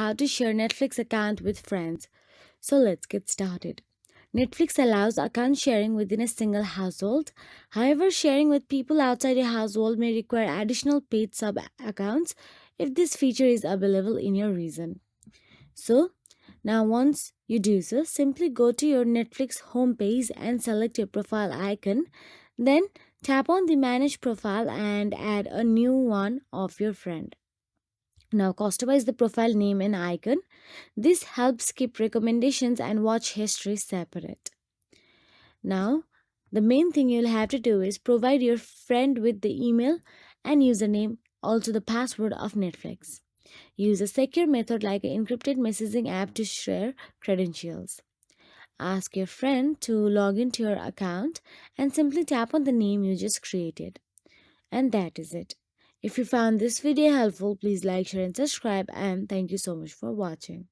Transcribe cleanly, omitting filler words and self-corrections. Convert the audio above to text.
how to share Netflix account with friends. So let's get started. Netflix allows account sharing within a single household. However, sharing with people outside a household may require additional paid sub accounts if this feature is available in your region. So, now once you do so, simply go to your Netflix homepage and select your profile icon. Then tap on the manage profile and add a new one of your friend. Now customize the profile name and icon. This helps keep recommendations and watch history separate. Now, the main thing you'll have to do is provide your friend with the email and username, also the password of Netflix. Use a secure method like an encrypted messaging app to share credentials. Ask your friend to log into your account and simply tap on the name you just created. And that is it. If you found this video helpful, please like, share, and subscribe. And thank you so much for watching.